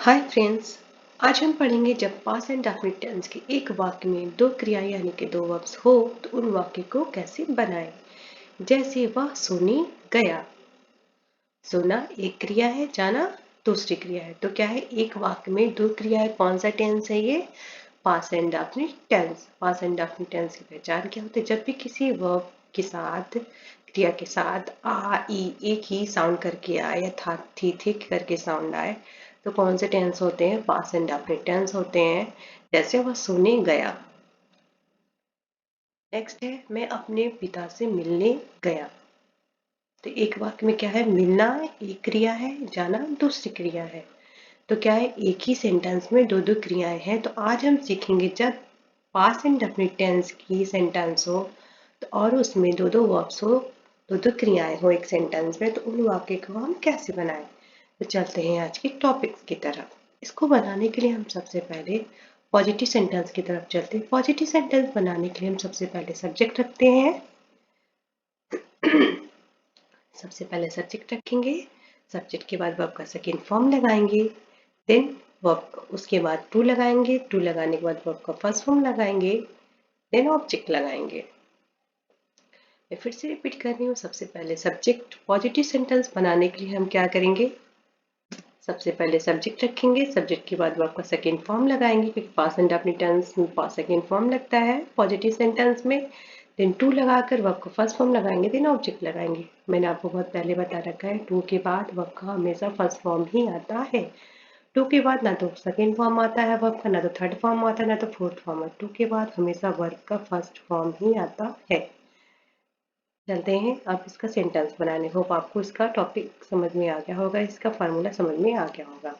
Hi friends. आज हम पढ़ेंगे जब पास्ट एंड डेफिनिट टेंस के एक वाक्य में दो क्रिया यानी कि दो वर्ब्स हो तो उन वाक्य को कैसे बनाएं। जैसे वह सोने गया। सोना एक क्रिया है, जाना दूसरी क्रिया है। तो क्या है, एक वाक्य में दो क्रिया है। कौन सा टेंस है ये? Past and definite tense. Past and definite tense की पहचान क्या होती है? जब भी किसी वर्ब के साथ, क्रिया के साथ आ ई एक ही साउंड करके आए या था थी थे करके साउंड आए तो कौन से टेंस होते हैं? पास्ट एंड डेफिनिट टेंस होते हैं। जैसे वह सोने गया। नेक्स्ट है मैं अपने पिता से मिलने गया। तो एक वाक्य में क्या है? मिलना एक क्रिया है, जाना दूसरी क्रिया है। तो क्या है, एक ही सेंटेंस में दो दो क्रियाएं हैं। तो आज हम सीखेंगे जब पास्ट एंड डेफिनिट टेंस की सेंटेंस हो तो और उसमें दो दो वर्ब्स हो, दो दो क्रियाएं हो एक सेंटेंस में, तो उन वाक्य को हम कैसे बनाएं। तो चलते हैं आज के टॉपिक्स की तरफ। इसको बनाने के लिए हम सबसे पहले पॉजिटिव सेंटेंस की तरफ चलते हैं। पॉजिटिव सेंटेंस बनाने के लिए हम सबसे पहले सब्जेक्ट रखते हैं। सबसे पहले सब्जेक्ट रखेंगे। सब्जेक्ट के बाद वर्ब का सेकेंड फॉर्म लगाएंगे। देन वर्ब, उसके बाद टू लगाएंगे। टू लगाने के बाद वर्ब का फर्स्ट फॉर्म लगाएंगे। देन ऑब्जेक्ट लगाएंगे। मैं फिर से रिपीट कर रही हूँ। सबसे पहले सब्जेक्ट। पॉजिटिव सेंटेंस बनाने के लिए हम क्या करेंगे? सबसे पहले सब्जेक्ट रखेंगे। सब्जेक्ट के बाद वर्ब का सेकेंड फॉर्म लगाएंगे, क्योंकि पास्ट एंड डेफिनिट टेंस में पास्ट सेकेंड फॉर्म लगता है पॉजिटिव सेंटेंस में। देन टू लगाकर वर्ब का फर्स्ट फॉर्म लगाएंगे। देन ऑब्जेक्ट लगाएंगे। मैंने आपको बहुत पहले बता रखा है, टू के बाद वर्ब का हमेशा फर्स्ट फॉर्म ही आता है। टू के बाद ना तो सेकेंड फॉर्म आता है वर्ब का, ना तो थर्ड फॉर्म आता है, ना तो फोर्थ फॉर्म। टू के बाद हमेशा वर्ब का फर्स्ट फॉर्म ही आता है। चलते हैं अब इसका सेंटेंस बनाने। होप आपको इसका टॉपिक समझ में आ गया होगा, इसका फार्मूला समझ में आ गया होगा।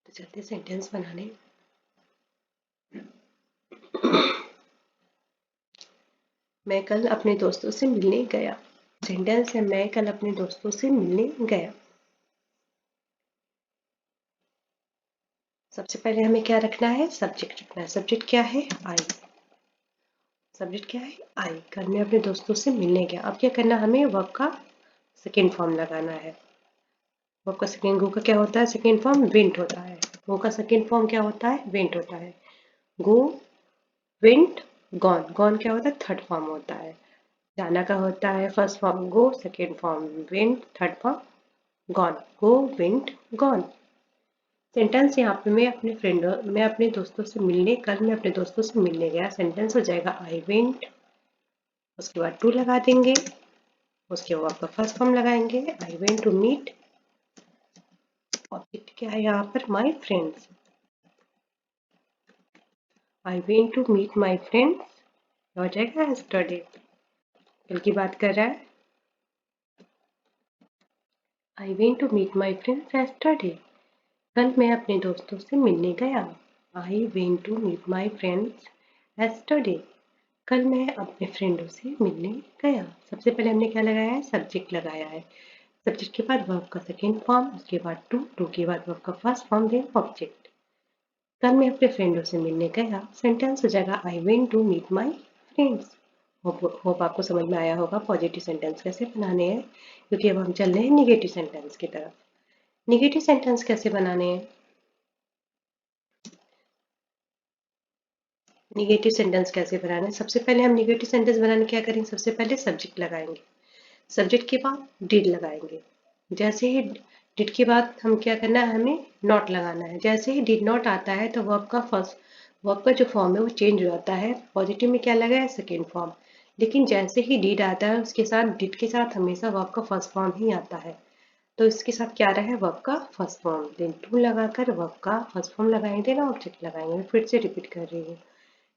तो चलते सेंटेंस बनाने। मैं कल अपने दोस्तों से मिलने गया। सेंटेंस है मैं कल अपने दोस्तों से मिलने गया। सबसे पहले हमें क्या रखना है? सब्जेक्ट रखना है। सब्जेक्ट क्या है? आई। सब्जेक्ट क्या है? आई। कल मैं अपने दोस्तों से मिलने गया। अब क्या करना, हमें वर्ब का सेकेंड फॉर्म लगाना है। वर्ब का सेकेंड, गो का क्या होता है सेकेंड फॉर्म? वेंट होता है। गो का सेकेंड फॉर्म क्या होता है? वेंट होता है। गो, वेंट, गॉन। गॉन क्या होता है? थर्ड फॉर्म होता है। जाना का होता है first form go, second form went, third form gone. Go, went, gone. Sentence यहाँ पे मैं अपने दोस्तों से मिलने, कल मैं अपने दोस्तों से मिलने गया। सेंटेंस हो जाएगा आई वेंट। उसके बाद टू लगा देंगे। उसके बाद आपका फर्स्ट फॉर्म लगाएंगे, I went to meet. Object क्या है यहाँ पर? My friends. I went to meet my friends हो जाएगा यस्टरडे। कल की बात कर रहा है। I went to meet my friends yesterday. कल मैं अपने दोस्तों से मिलने गया। I went to meet my friends yesterday. कल मैं अपने फ्रेंडों से मिलने गया। सबसे पहले हमने क्या लगाया है? सब्जेक्ट लगाया है। सब्जेक्ट के बाद वर्ब का सेकेंड फॉर्म, उसके बाद टू, टू के बाद वर्ब का फर्स्ट फॉर्म, देन ऑब्जेक्ट। कल मैं अपने फ्रेंडों से मिलने गया। सेंटेंस हो जाएगा I went to meet my friends. Hope आपको समझ में आया होगा पॉजिटिव सेंटेंस कैसे बनाने हैं, क्योंकि अब हम चल रहे हैं निगेटिव सेंटेंस की तरफ। निगेटिव सेंटेंस कैसे बनाने हैं? निगेटिव सेंटेंस कैसे बनाना है? सबसे पहले हम निगेटिव सेंटेंस बनाने क्या करेंगे? सबसे पहले सब्जेक्ट लगाएंगे। सब्जेक्ट के बाद डिड लगाएंगे। जैसे ही डिड के बाद हम क्या करना है? हमें नॉट लगाना है। जैसे ही डिड नॉट आता है तो वर्ब का जो फॉर्म है वो चेंज हो जाता है। पॉजिटिव में क्या लगा है? Second form. लेकिन जैसे ही डिड आता है उसके साथ, डिड के साथ हमेशा वर्ब का फर्स्ट फॉर्म ही आता है। तो इसके साथ क्या रहा है? वर्ब का फर्स्ट फॉर्म। देन टू लगाकर वर्ब का फर्स्ट फॉर्म लगाएंगे, देन ऑब्जेक्ट लगाएंगे। मैं फिर से रिपीट कर रही हूँ।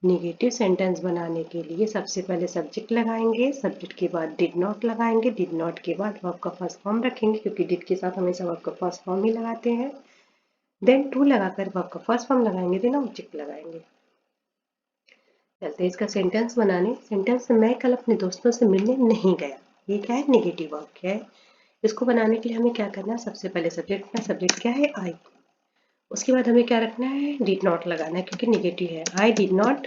नेगेटिव सेंटेंस बनाने के लिए सबसे पहले सब्जेक्ट लगाएंगे। सब्जेक्ट के बाद डिड नॉट लगाएंगे। डिड नॉट के बाद वर्ब का फर्स्ट फॉर्म रखेंगे, क्योंकि डिड के साथ हमेशा वर्ब का फर्स्ट फॉर्म ही लगाते हैं। देन टू लगाकर वर्ब का फर्स्ट फॉर्म लगाएंगे, देन ऑब्जेक्ट लगाएंगे। चलते हैं इसका सेंटेंस बनाने। सेंटेंस में मैं कल अपने दोस्तों से मिलने नहीं गया। ये क्या है? नेगेटिव वाक्य है। इसको बनाने के लिए हमें क्या करना है? सबसे पहले सब्जेक्ट का, सब्जेक्ट क्या है? आई। उसके बाद हमें क्या रखना है? डिड नॉट लगाना है, क्योंकि नेगेटिव है। I did not.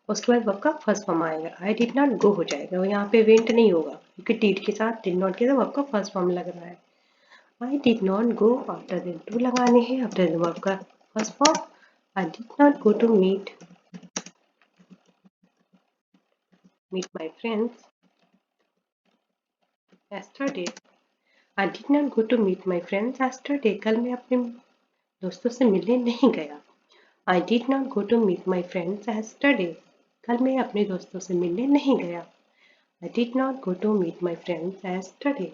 उसके बाद वर्ब का फर्स्ट फॉर्म आएगा। आई डिड नॉट गो हो जाएगा, और यहाँ पे वेंट नहीं होगा, क्योंकि डिड के साथ डिड नॉट के साथ वर्ब का फर्स्ट फॉर्म लग रहा है। I did not go, after then to लगाने हैं, आफ्टर देन वर्ब का first form. I did not go to meet my friends yesterday. I did not go to meet my friends yesterday. कल मैं अपने दोस्तों से मिलने नहीं गया। I did not go to meet my friends yesterday. कल मैं अपने दोस्तों से मिलने नहीं गया। I did not go to meet my friends yesterday.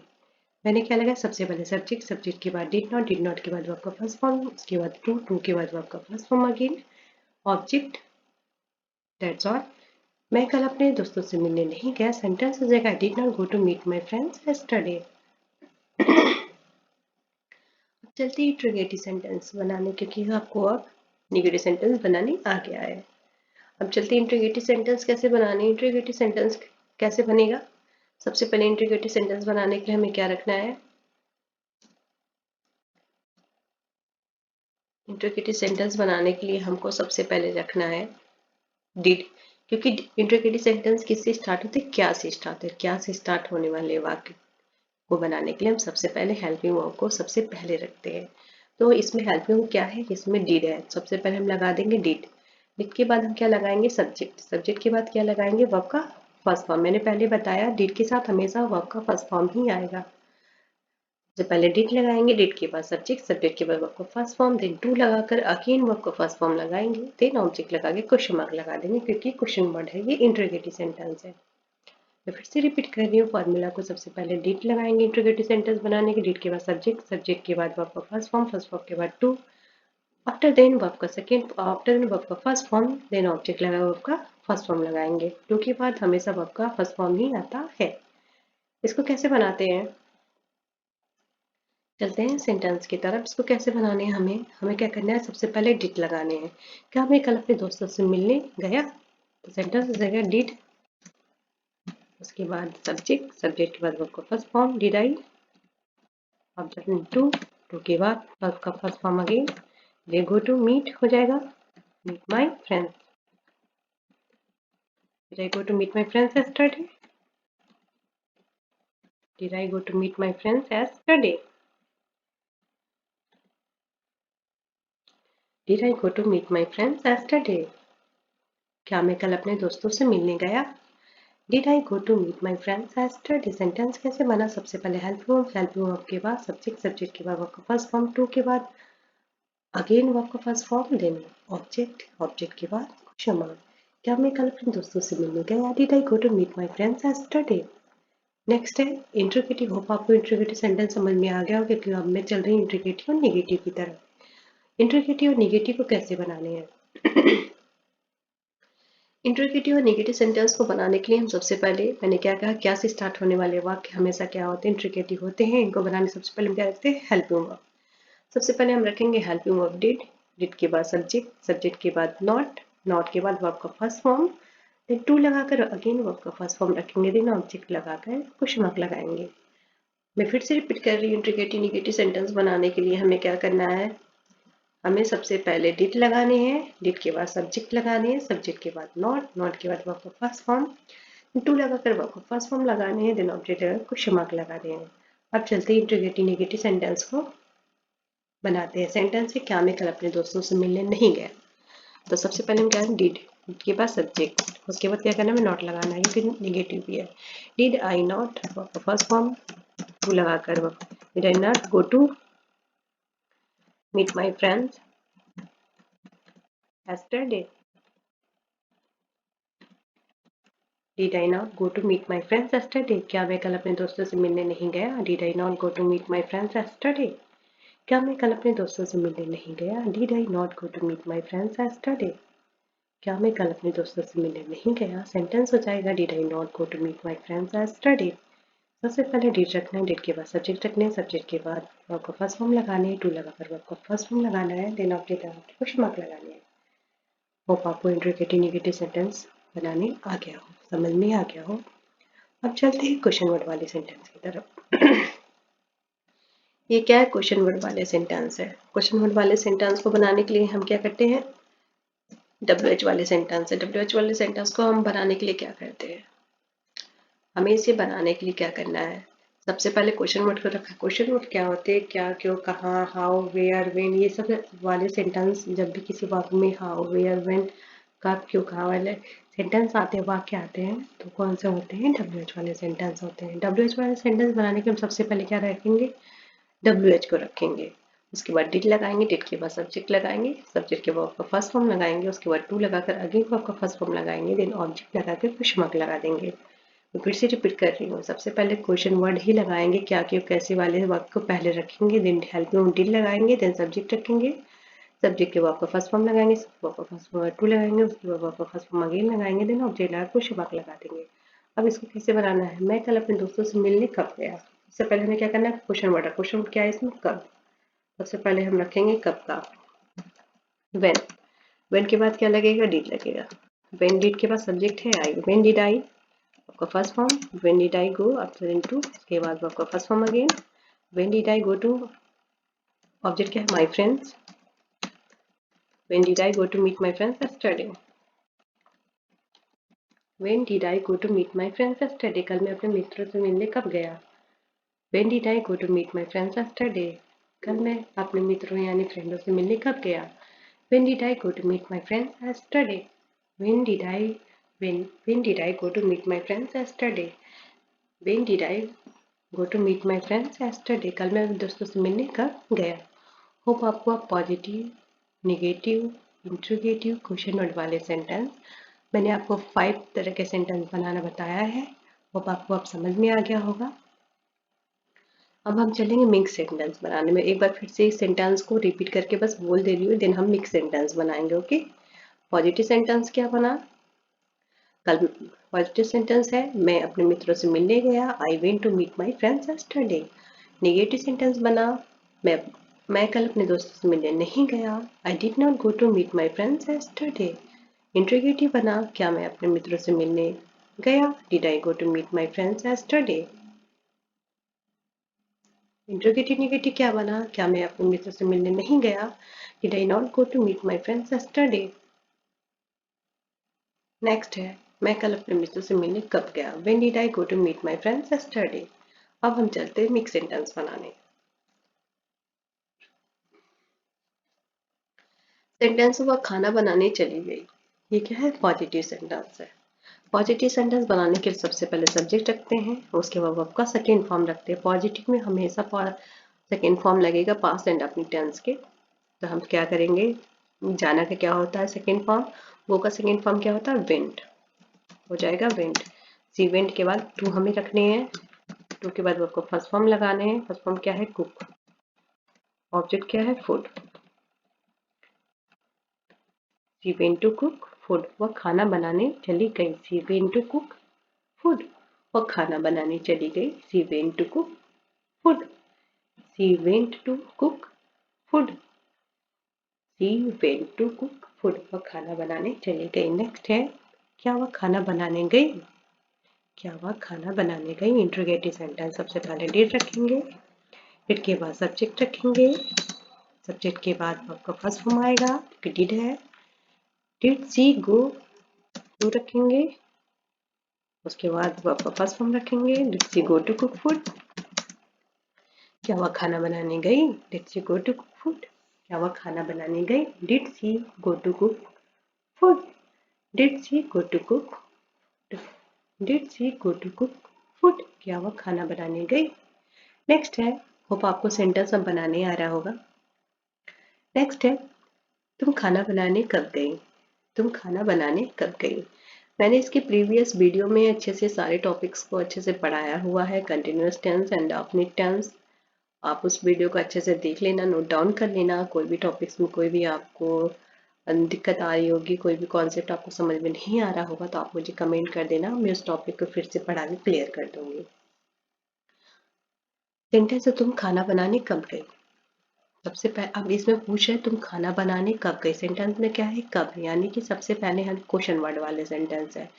मैंने क्या लगाया, सबसे पहले सब्जेक्ट, सब्जेक्ट के बाद डिड नॉट के बाद वर्ब का फर्स्ट फॉर्म, उसके बाद टू के बाद वर्ब का first form again, object, that's all. मैं कल अपने दोस्तों से मिलने नहीं गया, सेंटेंस हो जाएगा I did not go to meet my friends yesterday. चलते ही इंट्रोगेटिव सेंटेंस बनाने, क्योंकि आपको अब नेगेटिव सेंटेंस बनाने आ गया है। अब चलते इंट्रोगेटिव सेंटेंस कैसे बनाने। इंट्रोगेटिव सेंटेंस कैसे बनेगा, सबसे पहले इंट्रोगेटिव सेंटेंस बनाने के लिए हमें क्या रखना है, इंट्रोगेटिव सेंटेंस बनाने के लिए हमको सबसे पहले रखना है डिड, क्योंकि इंट्रोगेटिव सेंटेंस किससे स्टार्ट होते हैं, क्या से स्टार्ट होते हैं। क्या से स्टार्ट होने वाले वाक्य को बनाने के लिए हम सबसे पहले हेल्पिंग वर्ब को सबसे पहले रखते हैं। तो इसमें हेल्पिंग वर्ब क्या है, इसमें डिड है। सबसे पहले हम लगा देंगे डिड। डिड के बाद हम क्या लगाएंगे, सब्जेक्ट। सब्जेक्ट के बाद क्या लगाएंगे, वर्ब का फर्स्ट फॉर्म। मैंने पहले बताया डिड के साथ हमेशा वर्ब का फर्स्ट फॉर्म ही आएगा। तो पहले डिड लगाएंगे, डिड के बाद सब्जेक्ट, सब्जेक्ट के बाद वर्ब का फर्स्ट फॉर्म, देन टू लगाकर अगेन वर्ब का फर्स्ट फॉर्म लगाएंगे, देन ऑब्जेक्ट लगा के क्वेश्चन मार्क लगा देंगे, क्योंकि क्वेश्चन वर्ड है, ये इंट्रोगेटिव सेंटेंस है। मैं फिर से रिपीट कर रही हूँ फॉर्मूला को। सबसे पहले डिड लगाएंगे इंट्रोगेटिव सेंटेंस बनाने के, डिड के बाद सब्जेक्ट, सब्जेक्ट के बाद वर्ब का फर्स्ट फॉर्म, फर्स्ट फॉर्म के बाद टू, आफ्टर देन वर्ब का सेकंड, आफ्टर देन वर्ब का फर्स्ट फॉर्म, देन ऑब्जेक्ट लगा वर्ब का फर्स्ट फॉर्म लगाएंगे। टू के बाद हमेशा वर्ब का फर्स्ट फॉर्म ही आता है। इसको कैसे बनाते हैं, चलते हैं सेंटेंस की तरफ। इसको कैसे बनाने हैं, हमें क्या करना है, सबसे पहले डिड लगाने हैं। क्या मैं कल अपने दोस्तों से मिलने गया, तो सेंटेंस हो जाएगा डिड, उसके बाद सब्जेक्ट, सब्जेक्ट के बाद वर्ब का first form did I, object to के बाद वर्ब का first form again, they go to meet हो जाएगा meet my friends, did I go to meet my friends yesterday, did I go to meet my friends yesterday, did I go to meet my friends yesterday. क्या मैं कल अपने दोस्तों से मिलने गया, did I go to meet my friends yesterday. Sentence कैसे बना, सबसे पहले हेल्पिंग वर्ब के बाद सब्जेक्ट, सब्जेक्ट के बाद वर्ब का फर्स्ट फॉर्म, टू के बाद अगेन वर्ब का first form, then object, object के बाद क्वेश्चन मार्क। क्या मैं कल अपने दोस्तों से मिलने गया, did I go to meet my friends yesterday. Next है इंट्रोगेटिव। होप आपको इंट्रोगेटिव सेंटेंस समझ में आ गया हो, क्योंकि अब मैं चल रही हूँ इंट्रोगेटिव और नेगेटिव की तरफ। इंट्रोगेटिव और नेगेटिव को कैसे बनाने हैं, इंट्रोगेटिव और नेगेटिव सेंटेंस को बनाने के लिए हम सबसे पहले, मैंने क्या कहा, क्या से स्टार्ट होने वाले वाक्य हमेशा क्या होते हैं, इंट्रोगेटिव होते हैं। इनको बनाने सबसे पहले हम क्या रखते हैं, हेल्पिंग वर्ब। सबसे पहले हम रखेंगे हेल्पिंग वर्ब डिड, डिड के बाद सब्जेक्ट, सब्जेक्ट के बाद नॉट, नॉट के बाद वर्ब का फर्स्ट फॉर्म, देन टू लगाकर अगेन वर्ब का फर्स्ट फॉर्म रखेंगे, देन ऑब्जेक्ट लगाकर क्वेश्चन मार्क लगाएंगे। मैं फिर से रिपीट कर रही हूँ, इंट्रोगेटिव नेगेटिव सेंटेंस बनाने के लिए हमें क्या करना है, हमें सबसे पहले डिड लगाने हैं, डिड के बाद सब्जेक्ट लगाने हैं, सब्जेक्ट के बाद नॉट, नॉट के बाद वर्ब का फर्स्ट फॉर्म, टू लगाकर वर्ब का फर्स्ट फॉर्म लगाने हैं, देन ऑब्जेक्ट लगाकर क्वेश्चन मार्क लगाने हैं। अब चलते हैं इंट्रोगेटिव नेगेटिव सेंटेंस को बनाते हैं। सेंटेंस है क्या मैं कल अपने दोस्तों से मिलने नहीं गया। तो सबसे पहले हम क्या है, डिड के बाद सब्जेक्ट, उसके बाद क्या करना है, नॉट लगाना है, क्योंकि नेगेटिव भी है। डिड आई नॉट, वर्ब का फर्स्ट फॉर्म, टू लगाकर did I not go to meet my friends yesterday. Did I not go to meet my friends yesterday? क्या मैं कल अपने दोस्तों से मिलने नहीं गया, Did I not go to meet my friends yesterday? क्या मैं कल अपने दोस्तों से मिलने नहीं गया, Did I not go to meet my friends yesterday? क्या मैं कल अपने दोस्तों से मिलने नहीं गया, सेंटेंस हो जाएगा Did I not go to meet my friends yesterday. सबसे पहले डिड रखना है, डिड के बाद सब्जेक्ट रखने हैं, सब्जेक्ट के बाद वर्ब का फर्स्ट फॉर्म लगाने हैं, टू लगाकर वर्ब का फर्स्ट फॉर्म लगाना है, देन ऑब्जेक्ट लगा के क्वेश्चन मार्क लगाने हैं। होप आपको इंट्रोगेटिव नेगेटिव सेंटेंस बनाने आ गया हो, समझ में आ गया हो। अब चलते हैं क्वेश्चन वर्ड वाले सेंटेंस की तरफ। ये क्या है, क्वेश्चन वर्ड वाले सेंटेंस है। क्वेश्चन वर्ड वाले सेंटेंस को बनाने के लिए हम क्या करते हैं, WH वाले सेंटेंस है। WH वाले सेंटेंस को हम बनाने के लिए क्या करते हैं, हमें इसे बनाने के लिए क्या करना है, सबसे पहले क्वेश्चन वर्ड को रखा। क्वेश्चन वर्ड क्या होते हैं, क्या, क्यों, कहाँ, हाउ, वेयर, व्हेन, ये सब वाले सेंटेंस। जब भी किसी वाक्य में हाउ, वेयर, व्हेन, कब, क्यों, कहाँ वाले सेंटेंस आते हैं, वाक्य आते हैं, तो कौन से होते हैं, WH वाले सेंटेंस होते हैं। WH वाले सेंटेंस बनाने के हम सबसे पहले क्या रखेंगे, WH को रखेंगे। उसके बाद डिड लगाएंगे, डिड के बाद सब्जेक्ट लगाएंगे, सब्जेक्ट के बाद आपका फर्स्ट फॉर्म लगाएंगे, उसके बाद टू लगाकर अगेन को आपका फर्स्ट फॉर्म लगाएंगे, देन ऑब्जेक्ट लगाकर क्वेश्चन मार्क लगा देंगे। मैं फिर से रिपीट कर रही हूँ, सबसे पहले क्वेश्चन वर्ड ही लगाएंगे, क्या, क्यों, कैसे वाले वाक्य को पहले रखेंगे, देन हेल्प में डिड लगाएंगे, देन सब्जेक्ट रखेंगे, सब्जेक्ट के बाद आपका फर्स्ट फॉर्म लगाएंगे, फर्स्ट फॉर्म टू लगाएंगे, उसके बाद आपका फर्स्ट फॉर्म अगेन लगाएंगे, देन ऑब्जेक्ट लगा क्वेश्चन मार्क लगा देंगे। अब इसको कैसे बनाना है, मैं कल अपने दोस्तों से मिलने कब गया। सबसे पहले हमें क्या करना है, क्वेश्चन वर्ड। क्वेश्चन वर्ड क्या है इसमें, कब। सबसे पहले हम रखेंगे कब का, व्हेन। व्हेन के बाद क्या लगेगा, डिड लगेगा। व्हेन डिड के बाद सब्जेक्ट है आई, व्हेन डिड आई, आपका first form, when did I go after into, उसके बाद आपका first form again, when did I go to, object क्या है, my friends, when did I go to meet my friends yesterday, when did I go to meet my friends yesterday, कल मैं अपने मित्रों से मिलने कब गया। When did I go to meet my friends yesterday, कल मैं अपने मित्रों यानी फ्रेंडों से मिलने कब गया। When did I go to meet my friends yesterday, when did I when did I go to meet my friends yesterday? When did I go to meet my friends yesterday? कल मैं अपने दोस्तों से मिलने कब गया। होप आपको आप positive, negative, interrogative, question word वाले सेंटेंस, मैंने आपको 5 तरह के सेंटेंस बनाना बताया है। होप आपको अब समझ में आ गया होगा। अब हम चलेंगे मिक्स सेंटेंस बनाने में। एक बार फिर से इस सेंटेंस को रिपीट करके बस बोल दे रही हूँ, देन हम मिक्स सेंटेंस बनाएंगे। ओके, पॉजिटिव सेंटेंस क्या बना, कल पॉजिटिव सेंटेंस है, मैं अपने मित्रों से मिलने गया, I went to meet my friends yesterday. Negative sentence बना, मैं कल अपने दोस्तों से मिलने नहीं गया, I did not go to meet my friends yesterday. Interrogative बना, क्या मैं अपने मित्रों से मिलने गया, did I go to meet my friends yesterday. Interrogative negative क्या बना, क्या मैं अपने मित्रों से मिलने नहीं गया, did I not go to meet my friends yesterday. Next है, मैं कल अपने मित्रों से मिलने कब गया, when did I go to meet my friends yesterday. अब हम चलते हैं मिक्स सेंटेंस बनाने। सेंटेंस हुआ खाना बनाने चली गई, ये क्या है, पॉजिटिव सेंटेंस है। पॉजिटिव सेंटेंस बनाने के लिए सबसे पहले सब्जेक्ट रखते हैं, उसके बाद आपका सेकेंड फॉर्म रखते हैं। पॉजिटिव में हमेशा सेकेंड फॉर्म लगेगा पास्ट एंड अपनी टेंस के। तो हम क्या करेंगे, जाना का क्या होता है सेकेंड फॉर्म, गो का सेकेंड फॉर्म क्या होता है, वेंट, हो जाएगा वेंट। सी वेंट के बाद टू हमें रखने हैं, टू के बाद आपको फर्स्ट फॉर्म लगाने हैं, फर्स्ट फॉर्म क्या है, कुक, ऑब्जेक्ट क्या है, food. She went to cook food, वह खाना बनाने चली गई। She went to cook food, वह खाना बनाने चली गई। She went to cook food, she went to cook food, she went to cook food, वह खाना बनाने चली गई। नेक्स्ट है, क्या वह खाना बनाने गई, क्या वह खाना बनाने गई। इंट्रोगेटिव सेंटेंस, सबसे पहले डिड रखेंगे, डिड के बाद सब्जेक्ट रखेंगे, सब्जेक्ट के बाद आपका फर्स्ट फॉर्म आएगा, डिड है, डिड सी गो टू रखेंगे, उसके बाद आपका फर्स्ट फॉर्म रखेंगे, did she go to cook food, क्या वह खाना बनाने गई, did she go to cook food, क्या वह खाना बनाने गई, did she go to cook food, did she go to cook, did she go to cook food, क्या वह खाना बनाने गई। नेक्स्ट है, होप आपको सेंटेंस अब बनाने आ रहा होगा। नेक्स्ट है, तुम खाना बनाने कब गई, तुम खाना बनाने कब गई। मैंने इसके प्रीवियस वीडियो में अच्छे से सारे टॉपिक्स को अच्छे से पढ़ाया हुआ है, continuous tense and definite tense. आप उस वीडियो को अच्छे से देख लेना, नोट डाउन कर लेना। कोई भी टॉपिक्स में कोई भी आपको दिक्कत आ रही होगी, कोई भी कॉन्सेप्ट आपको समझ में नहीं आ रहा होगा, तो आप मुझे कमेंट कर देना, मैं उस टॉपिक को फिर से पढ़ा के क्लियर कर दूंगी। सेंटेंस है, तुम खाना बनाने कब गई। सबसे पहले अब इसमें पूछा है तुम खाना बनाने कब गए, सेंटेंस में क्या है, कब, यानी कि सबसे पहले हम क्वेश्चन वर्ड वाले सेंटेंस है।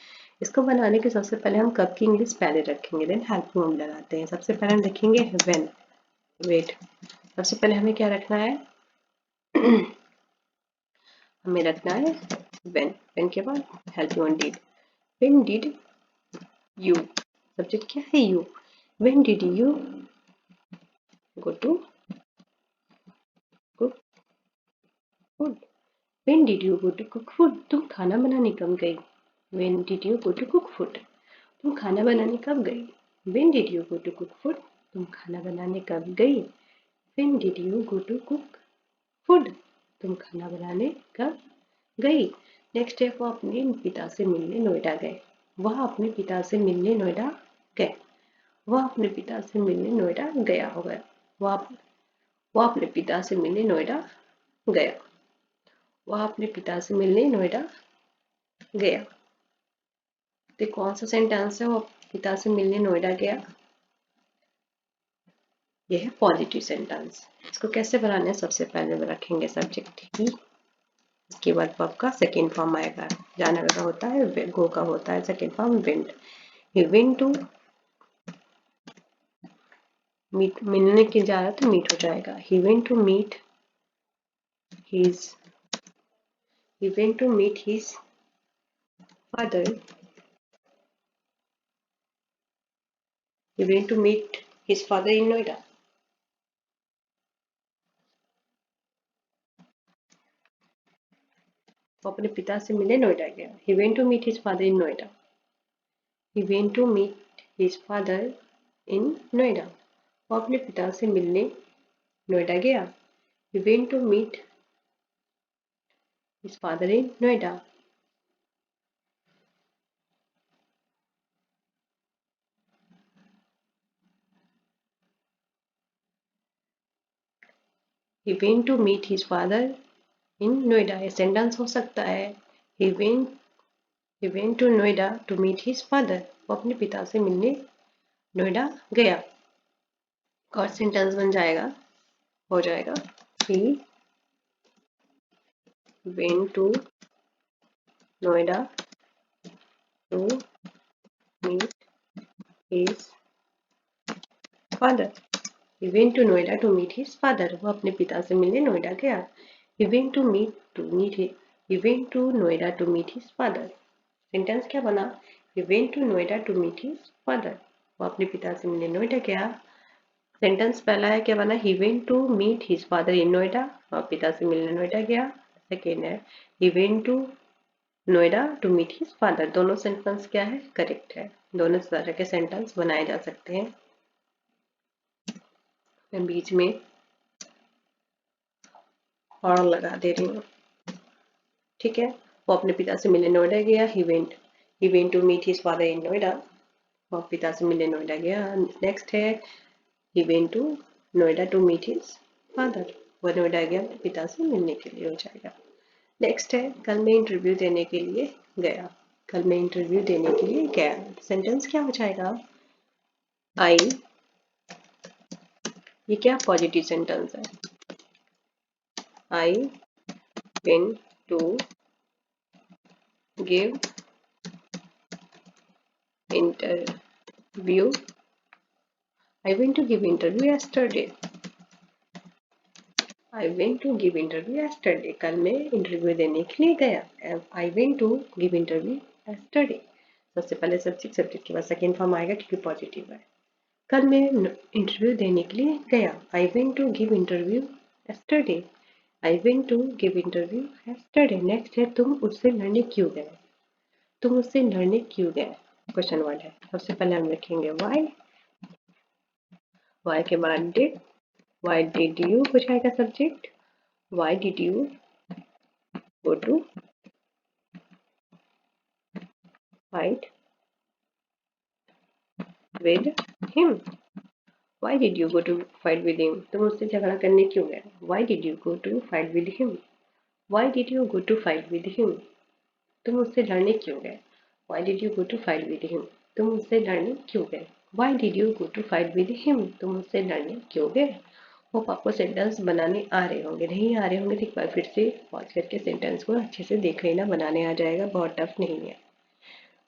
इसको बनाने के सबसे पहले हम कब की इंग्लिश पहले रखेंगे, देन हेल्प हम लगाते हैं। सबसे पहले हम लिखेंगे व्हेन, वेट। सबसे पहले हमें क्या रखना है हमें रखना है व्हेन, व्हेन के बाद help you did, when did you subject क्या है? You. When did you go to cook food? When did you go to cook food? तुम खाना बनाने कब गई? When did you go to cook food? तुम खाना बनाने कब गई? When did you go to cook food? तुम खाना बनाने कब गई? When did you go to cook food? तुम खाना बनाने कब गई? नेक्स्ट है, वो अपने पिता से मिलने नोएडा गए। वह अपने पिता से मिलने नोएडा गए। वह अपने पिता से मिलने नोएडा गया होगा। वह वह अपने पिता से मिलने नोएडा गया। वह अपने पिता से मिलने नोएडा गया। तो कौन सा सेंटेंस है? वो पिता से मिलने नोएडा गया। यह है पॉजिटिव सेंटेंस। इसको कैसे बनाना है? सबसे पहले रखेंगे सब्जेक्ट ही, इसके बाद वर्ब का सेकेंड फॉर्म आएगा। जाना का होता है, गो का होता है second form went. He went to meet, मिलने की जा रहा तो मीट हो जाएगा। He went to meet his he went to meet his father. He went to meet his father in Noida. वो अपने पिता से मिलने नोएडा गया। He went to meet his father in Noida. He went to meet his father in Noida. वो अपने पिता से मिलने नोएडा गया। He went to meet his father in Noida. He went to meet his father in Noida. ये sentence हो सकता है। He went to Noida to meet his father. वो अपने पिता से मिलने नोएडा गया। और सेंटेंस बन जाएगा, हो जाएगा, he went to Noida to meet his father. He went to Noida to meet his father. वो अपने पिता से मिलने नोएडा गया। He went to He went to Noida to meet his father. Sentence क्या बना? He went to Noida to meet his father. वो अपने पिता से मिलने नोएडा गया। सेंटेंस पहला है, क्या बना? He went to meet his father in Noida. और पिता से मिलने नोएडा गया। सेकेंड है, He went to Noida to meet his father. दोनों सेंटेंस क्या है? करेक्ट है। दोनों तरह के सेंटेंस बनाए जा सकते हैं। मैं बीच में और लगा दे रही हूँ, ठीक है। वो अपने पिता से मिलने नोएडा गया। He went to meet his father in Noida. वो पिता से मिलने नोएडा गया। नेक्स्ट है, he went to Noida to meet his father. वो नोएडा गया पिता से मिलने के लिए, हो जाएगा। नेक्स्ट है, कल मैं इंटरव्यू देने के लिए गया। कल मैं इंटरव्यू देने के लिए गया। सेंटेंस क्या हो जाएगा? आई, ये क्या पॉजिटिव सेंटेंस है? I went to give interview. I went to give interview yesterday. I went to give interview yesterday. कल मैं इंटरव्यू देने के लिए गया। I went to give interview yesterday. सबसे पहले सब्जेक्ट के बाद सेकेंड फॉर्म आएगा क्योंकि पॉजिटिव है। कल मैं इंटरव्यू देने के लिए गया। I went to give interview yesterday. I went to give interview yesterday. Next है, तुम उससे लड़ने क्यों गए? तुम उससे लड़ने क्यों गए? क्वेश्चन वर्ड है। सबसे पहले हम लिखेंगे वाई। वाई के बाद डिड। वाई डिड यू हो जाएगा subject. Why did you go to fight with him. Why did you go to fight with him? तुम उससे झगड़ा करने क्यों गए? Why did you go to fight with him? Why did you go to fight with him? तुम उससे लड़ने क्यों गए? Why did you go to fight with him? तुम उससे लड़ने क्यों गए? Why did you go to fight with him? तुम उससे लड़ने क्यों गए? होप आपको सेंटेंस बनाने आ रहे होंगे। नहीं आ रहे होंगे तो एक बार फिर से पॉज करके सेंटेंस को अच्छे से देख लेना, बनाने आ जाएगा, बहुत टफ नहीं है।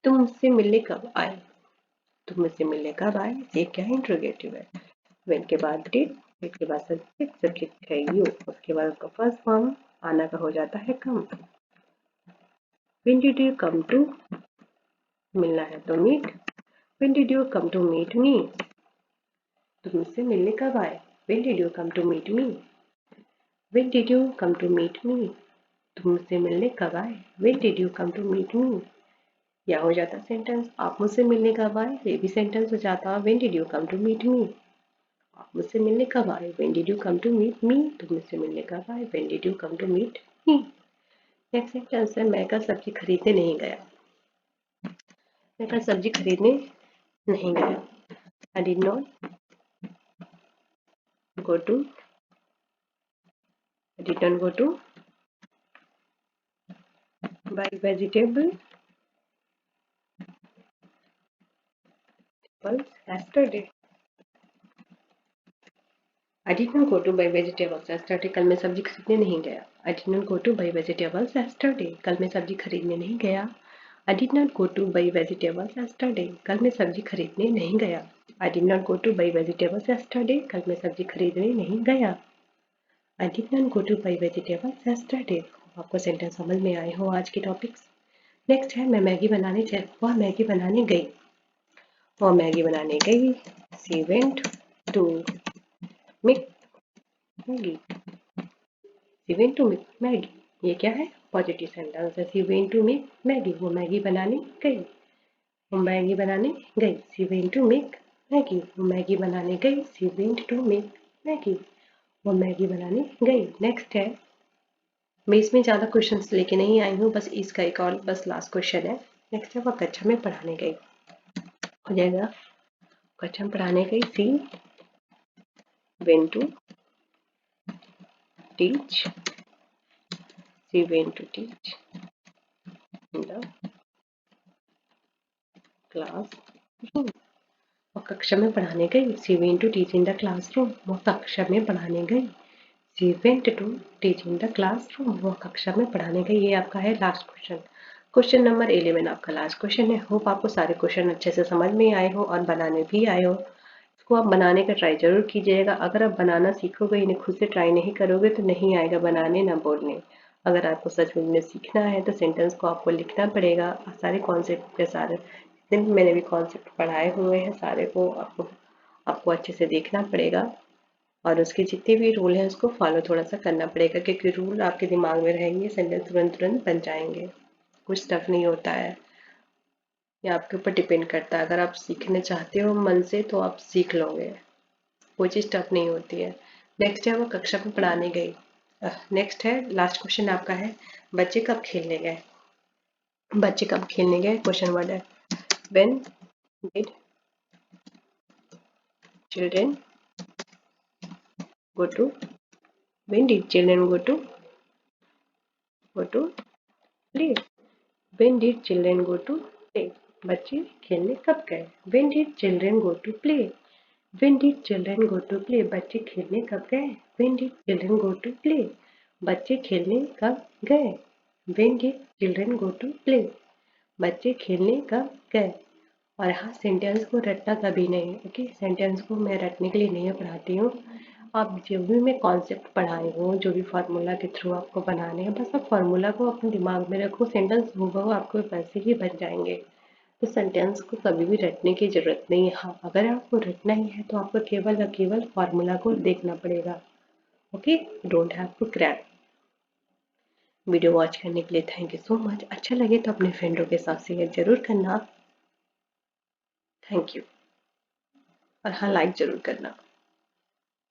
तुम मुझसे मिलने कब आए? तुम मुझसे मिलने कब आए? ये क्या है? इंट्रोगेटिव है। व्हेन के बाद डिड, डिड के बाद सब्जेक्ट है यू, उसके बाद उसका फर्स्ट फॉर्म आना का हो जाता है come. When did you come to, मिलना है तो meet. When did you come to meet me? तुम मुझसे मिलने कब आए? When did you come to meet me? When did you come to meet me? तुम मुझसे मिलने कब आए? When did you come to meet me? या हो जाता सेंटेंस आप मुझसे मिलने कब आए, ये भी सेंटेंस हो जाता When did you come to meet me? आप मुझसे मिलने कब आए? When did you come to meet me? तुम मुझसे मिलने कब आए? When did you come to meet me? Next sentence है मैं कल सब्जी खरीदने नहीं गया। मैं कल सब्जी खरीदने नहीं गया। I did not go to I did not go to buy vegetables yesterday. I did not go to buy vegetables yesterday. कल मैं सब्जी खरीदने नहीं गया। I did not go to buy vegetables yesterday. कल मैं सब्जी खरीदने नहीं गया। I did not go to buy vegetables yesterday. कल मैं सब्जी खरीदने नहीं गया। I did not go to buy vegetables yesterday. कल मैं सब्जी खरीदने नहीं गया। I did not go to buy vegetables yesterday. आपको सेंटेंस समझ में आए हो आज के टॉपिक्स। नेक्स्ट है मैं मैगी बनाने वह मैगी बनाने गई। वह मैगी बनाने गई। She went to make Maggie. She went to make Maggie. ये क्या है? पॉजिटिव सेंटेंस है। She went to make Maggie. वो मैगी बनाने गई। वो मैगी बनाने गई। She went to make Maggie. वो मैगी बनाने गई। She went to make Maggie. वो मैगी बनाने गई। नेक्स्ट है मैं इसमें ज़्यादा क्वेश्चंस लेके नहीं आई हूँ, बस इसका एक और बस लास्ट क्वेश्चन है। नेक्स्ट है वह कक्षा में पढ़ाने गई। हो जाएगा कक्षा में पढ़ाने गई। She went to teach. She went to teach in the classroom. वो कक्षा में पढ़ाने गई। She went to teach in the classroom. वो कक्षा में पढ़ाने गई। She went to teach in the classroom. वो कक्षा में पढ़ाने गई। ये आपका है लास्ट क्वेश्चन। क्वेश्चन नंबर 11 आपका लास्ट क्वेश्चन है। होप आपको सारे क्वेश्चन अच्छे से समझ में आए हो और बनाने भी आए हो। इसको आप बनाने का ट्राई जरूर कीजिएगा। अगर आप बनाना सीखोगे, इन्हें खुद से ट्राई नहीं करोगे तो नहीं आएगा बनाने ना बोलने। अगर आपको सच में सीखना है तो सेंटेंस को आपको लिखना पड़ेगा। सारे कॉन्सेप्ट के सारे जितने मैंने भी कॉन्सेप्ट पढ़ाए हुए हैं सारे को आपको अच्छे से देखना पड़ेगा और उसके जितने भी रूल हैं उसको फॉलो थोड़ा सा करना पड़ेगा, क्योंकि रूल आपके दिमाग में रहेंगे, सेंटेंस तुरंत तुरंत बन जाएंगे। कुछ टफ नहीं होता है, ये आपके ऊपर डिपेंड करता है। अगर आप सीखना चाहते हो मन से तो आप सीख लोगे, कोई चीज़ टफ नहीं होती है। नेक्स्ट है वो कक्षा में पढ़ाने गई। नेक्स्ट है लास्ट क्वेश्चन आपका है बच्चे कब खेलने गए। बच्चे कब खेलने गए क्वेश्चन वर्ड है when did children go to when did children go to play. When did children go to play? बच्चे खेलने कब गए। When did children go to play? When did children go to play? बच्चे खेलने कब गए। When did children go to play? बच्चे खेलने कब गए। When did children go to play? बच्चे खेलने कब गए। और हाँ सेंटेंस को रटना कभी नहीं। ओके, सेंटेंस को मैं रटने के लिए नहीं पढ़ाती हूँ। आप जो भी मैं कॉन्सेप्ट पढ़ाई हूँ, जो भी फार्मूला के थ्रू आपको बनाने हैं, बस आप फार्मूला को अपने दिमाग में रखो, सेंटेंस हूबहू आपको वैसे ही बन जाएंगे। तो सेंटेंस को कभी भी रटने की जरूरत नहीं है। हाँ, अगर आपको रटना ही है तो आपको केवल और केवल फार्मूला को देखना पड़ेगा। Okay, don't have to crack. Video watch करने के लिए थैंक यू सो मच। अच्छा लगे तो अपने फ्रेंडों के साथ शेयर जरूर करना। Thank you. और हाँ, लाइक जरूर करना।